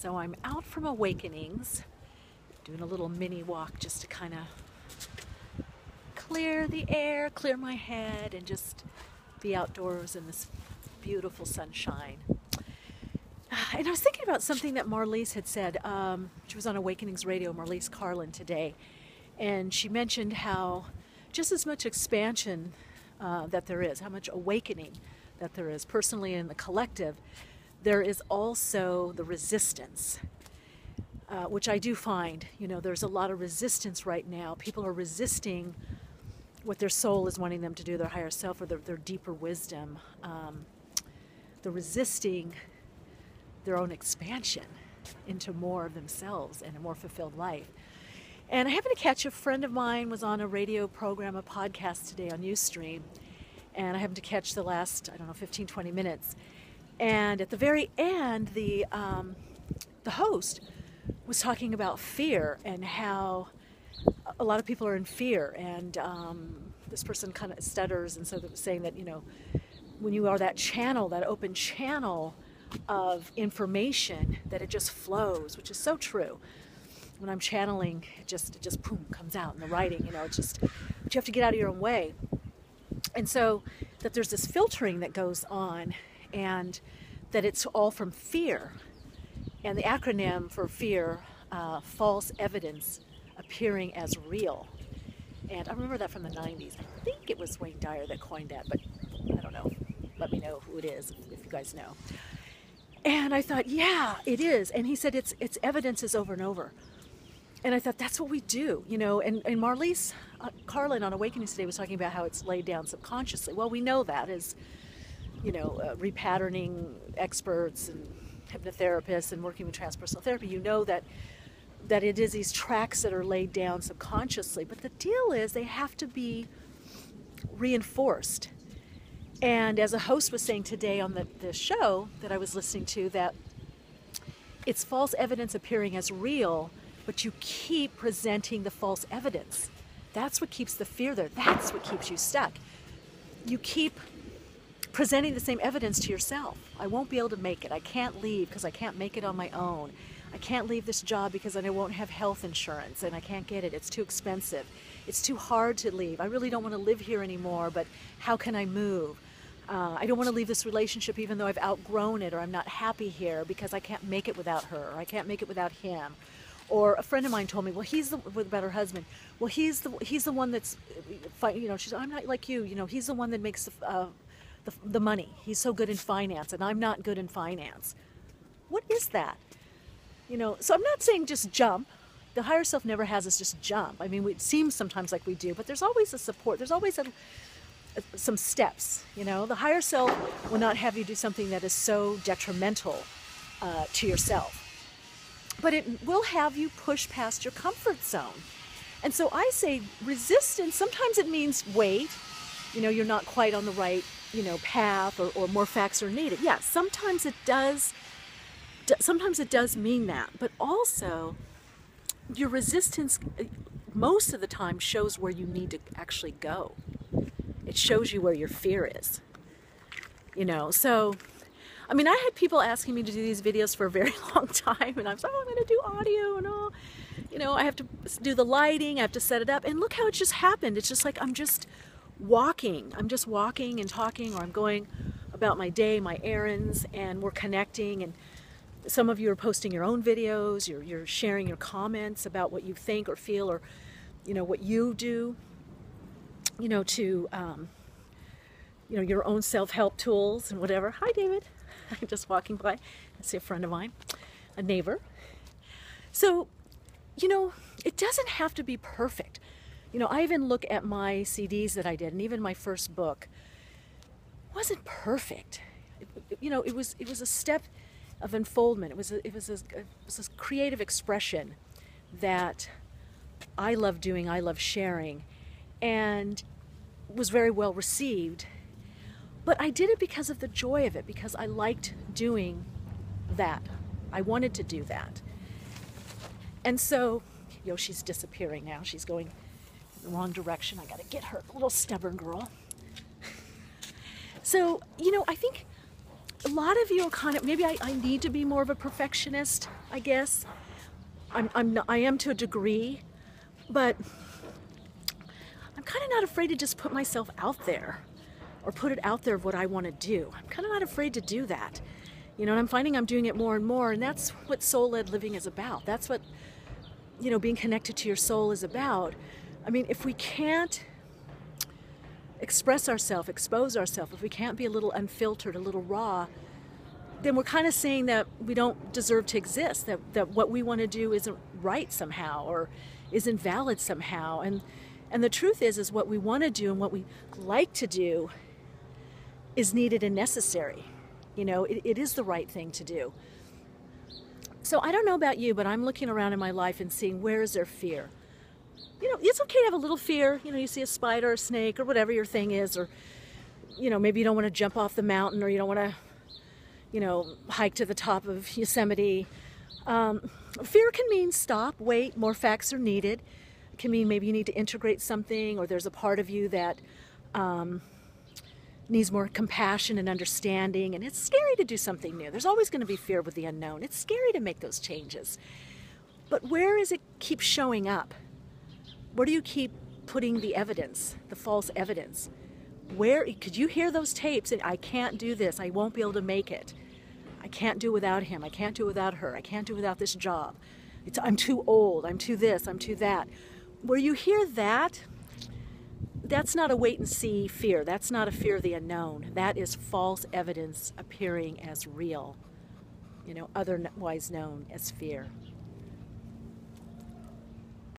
So I'm out from Awakenings, doing a little mini walk just to kind of clear the air, clear my head, and just be outdoors in this beautiful sunshine. And I was thinking about something that Marlise had said. She was on Awakenings Radio, Marlise Carlin, today. And she mentioned how just as much expansion that there is, how much awakening that there is personally in the collective, there is also the resistance, which I do find, there's a lot of resistance right now. People are resisting what their soul is wanting them to do, their higher self or their deeper wisdom. They're resisting their own expansion into more of themselves and a more fulfilled life. And I happened to catch a friend of mine was on a radio program, a podcast today on Ustream, and I happened to catch the last, 15, 20 minutes. And at the very end, the host was talking about fear and how a lot of people are in fear. And this person kind of stutters, and so they were saying that, when you are that channel, that open channel of information, that it just flows, which is so true. When I'm channeling, it just boom, comes out in the writing, it's just, but you have to get out of your own way. And so that there's this filtering that goes on, and that it's all from fear. And the acronym for fear, false evidence appearing as real. And I remember that from the 90s. I think it was Wayne Dyer that coined that, but I don't know. Let me know who it is if you guys know. And I thought, yeah, it is. And he said it's evidences over and over. And I thought, that's what we do, And Marlise Carlin on Awakenings today was talking about how it's laid down subconsciously. Well, we know that as, repatterning experts and hypnotherapists and working with transpersonal therapy. You know that it is these tracks that are laid down subconsciously. But the deal is they have to be reinforced. And as a host was saying today on the show that I was listening to, that it's false evidence appearing as real, but you keep presenting the false evidence. That's what keeps the fear there. That's what keeps you stuck. You keep presenting the same evidence to yourself. I won't be able to make it. I can't leave because I can't make it on my own. I can't leave this job because I won't have health insurance and I can't get it. It's too expensive. It's too hard to leave. I really don't want to live here anymore, but how can I move? I don't want to leave this relationship even though I've outgrown it, or I'm not happy here because I can't make it without her, or I can't make it without him. Or a friend of mine told me, well, about her husband. Well, he's the one that's, she's, I'm not like you. He's the one that makes the money. He's so good in finance, and I'm not good in finance. What is that? So I'm not saying just jump. The higher self never has us just jump. I mean, it seems sometimes like we do, but there's always a support. There's always some steps. The higher self will not have you do something that is so detrimental to yourself. But it will have you push past your comfort zone. And so I say resistance, sometimes it means wait, you're not quite on the right, path, or more facts are needed. Yeah, sometimes it does mean that. But also, your resistance most of the time shows where you need to actually go. It shows you where your fear is. So I mean, I had people asking me to do these videos for a very long time, and I'm like, I'm going to do audio and all. I have to do the lighting, I have to set it up, and look how it just happened. It's just like I'm just walking and talking, or I'm going about my day, my errands, and we're connecting, and some of you are posting your own videos, you're sharing your comments about what you think or feel, or, what you do, to, your own self-help tools and whatever. Hi, David. I'm just walking by. I see a friend of mine, a neighbor. So, it doesn't have to be perfect. I even look at my CDs that I did, and even my first book wasn't perfect. It was a step of unfoldment. It was this creative expression that I love doing, I love sharing, and was very well received. But I did it because of the joy of it, because I liked doing that. I wanted to do that. And so, Yoshi's disappearing now. She's going in the wrong direction. I gotta get her, little stubborn girl. So, I think a lot of you are kind of, maybe I need to be more of a perfectionist, I guess. I am to a degree, but I'm kind of not afraid to just put myself out there or put it out there of what I want to do. I'm kind of not afraid to do that. You know, and I'm finding I'm doing it more and more, and that's what soul-led living is about. That's what, you know, being connected to your soul is about. I mean, if we can't express ourselves, expose ourselves, if we can't be a little unfiltered, a little raw, then we're kind of saying that we don't deserve to exist, that what we want to do isn't right somehow or isn't valid somehow. And the truth is what we want to do and what we like to do is needed and necessary. You know, it is the right thing to do. So I don't know about you, but I'm looking around in my life and seeing where is there fear. You know, it's okay to have a little fear. You know, you see a spider or a snake or whatever your thing is, or, you know, maybe you don't want to jump off the mountain, or you don't want to, you know, hike to the top of Yosemite. Fear can mean stop, wait, more facts are needed. It can mean maybe you need to integrate something, or there's a part of you that needs more compassion and understanding, and it's scary to do something new. There's always going to be fear with the unknown. It's scary to make those changes. But where is it keep showing up? Where do you keep putting the evidence, the false evidence? Where could you hear those tapes and I can't do this, I won't be able to make it. I can't do without him, I can't do without her, I can't do without this job. I'm too old, I'm too this, I'm too that. Where you hear that, that's not a wait and see fear. That's not a fear of the unknown. That is false evidence appearing as real, you know, otherwise known as fear.